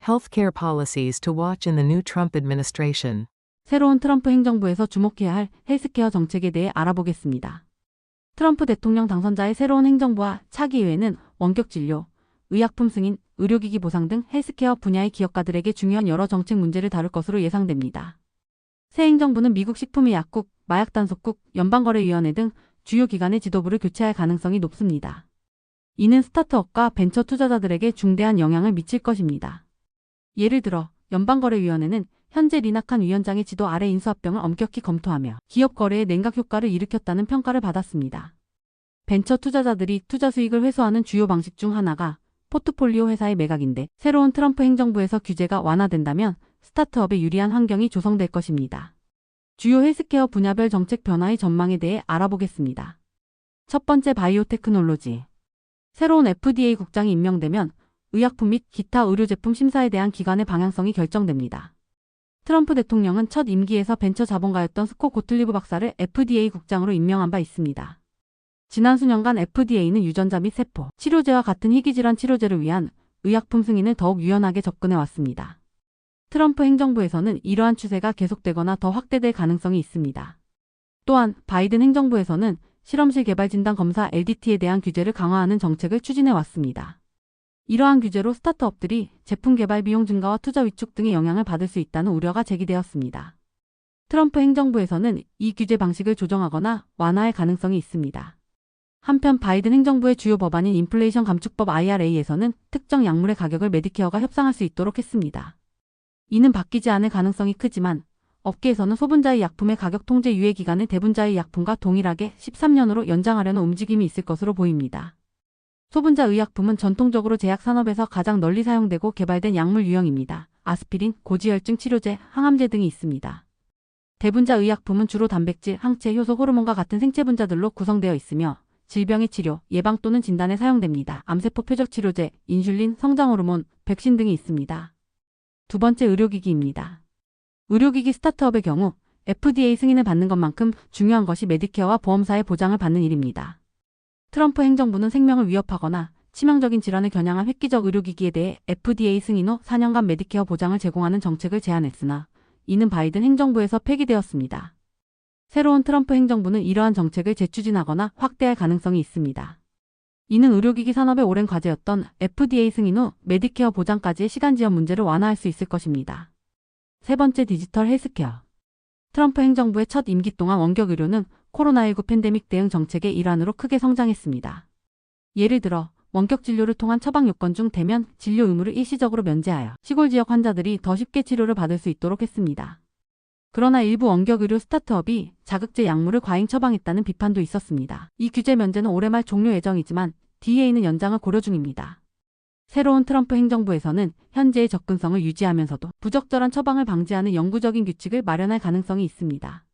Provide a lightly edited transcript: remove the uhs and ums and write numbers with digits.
Healthcare policies to watch in the new Trump administration. 새로운 트럼프 행정부에서 주목해야 할 헬스케어 정책에 대해 알아보겠습니다. 트럼프 대통령 당선자의 새로운 행정부와 차기 이외에는 원격 진료, 의약품 승인, 의료기기 보상 등 헬스케어 분야의 기업가들에게 중요한 여러 정책 문제를 다룰 것으로 예상됩니다. 새 행정부는 미국 식품의약국, 마약단속국, 연방거래위원회 등 주요 기관의 지도부를 교체할 가능성이 높습니다. 이는 스타트업과 벤처 투자자들에게 중대한 영향을 미칠 것입니다. 예를 들어 연방거래위원회는 현재 리나칸 위원장의 지도 아래 인수합병을 엄격히 검토하며 기업 거래에 냉각 효과를 일으켰다는 평가를 받았습니다. 벤처 투자자들이 투자 수익을 회수하는 주요 방식 중 하나가 포트폴리오 회사의 매각인데, 새로운 트럼프 행정부에서 규제가 완화된다면 스타트업에 유리한 환경이 조성될 것입니다. 주요 헬스케어 분야별 정책 변화의 전망에 대해 알아보겠습니다. 첫 번째, 바이오 테크놀로지. 새로운 FDA 국장이 임명되면 의약품 및 기타 의료제품 심사에 대한 기관의 방향성이 결정됩니다. 트럼프 대통령은 첫 임기에서 벤처 자본가였던 스콧 고틀리브 박사를 FDA 국장으로 임명한 바 있습니다. 지난 수년간 FDA는 유전자 및 세포, 치료제와 같은 희귀질환 치료제를 위한 의약품 승인을 더욱 유연하게 접근해 왔습니다. 트럼프 행정부에서는 이러한 추세가 계속되거나 더 확대될 가능성이 있습니다. 또한 바이든 행정부에서는 실험실 개발 진단 검사 LDT에 대한 규제를 강화하는 정책을 추진해 왔습니다. 이러한 규제로 스타트업들이 제품 개발 비용 증가와 투자 위축 등의 영향을 받을 수 있다는 우려가 제기되었습니다. 트럼프 행정부에서는 이 규제 방식을 조정하거나 완화할 가능성이 있습니다. 한편 바이든 행정부의 주요 법안인 인플레이션 감축법 IRA에서는 특정 약물의 가격을 메디케어가 협상할 수 있도록 했습니다. 이는 바뀌지 않을 가능성이 크지만 업계에서는 소분자의 약품의 가격 통제 유예 기간을 대분자의 약품과 동일하게 13년으로 연장하려는 움직임이 있을 것으로 보입니다. 소분자 의약품은 전통적으로 제약 산업에서 가장 널리 사용되고 개발된 약물 유형입니다. 아스피린, 고지혈증 치료제, 항암제 등이 있습니다. 대분자 의약품은 주로 단백질, 항체, 효소, 호르몬과 같은 생체 분자들로 구성되어 있으며 질병의 치료, 예방 또는 진단에 사용됩니다. 암세포 표적 치료제, 인슐린, 성장 호르몬, 백신 등이 있습니다. 두 번째, 의료기기입니다. 의료기기 스타트업의 경우 FDA 승인을 받는 것만큼 중요한 것이 메디케어와 보험사의 보장을 받는 일입니다. 트럼프 행정부는 생명을 위협하거나 치명적인 질환을 겨냥한 획기적 의료기기에 대해 FDA 승인 후 4년간 메디케어 보장을 제공하는 정책을 제안했으나 이는 바이든 행정부에서 폐기되었습니다. 새로운 트럼프 행정부는 이러한 정책을 재추진하거나 확대할 가능성이 있습니다. 이는 의료기기 산업의 오랜 과제였던 FDA 승인 후 메디케어 보장까지의 시간지연 문제를 완화할 수 있을 것입니다. 세 번째, 디지털 헬스케어. 트럼프 행정부의 첫 임기 동안 원격 의료는 코로나19 팬데믹 대응 정책의 일환으로 크게 성장했습니다. 예를 들어 원격 진료를 통한 처방 요건 중 대면 진료 의무를 일시적으로 면제하여 시골 지역 환자들이 더 쉽게 치료를 받을 수 있도록 했습니다. 그러나 일부 원격 의료 스타트업이 자극제 약물을 과잉 처방했다는 비판도 있었습니다. 이 규제 면제는 올해 말 종료 예정이지만 DEA는 연장을 고려 중입니다. 새로운 트럼프 행정부에서는 현재의 접근성을 유지하면서도 부적절한 처방을 방지하는 영구적인 규칙을 마련할 가능성이 있습니다.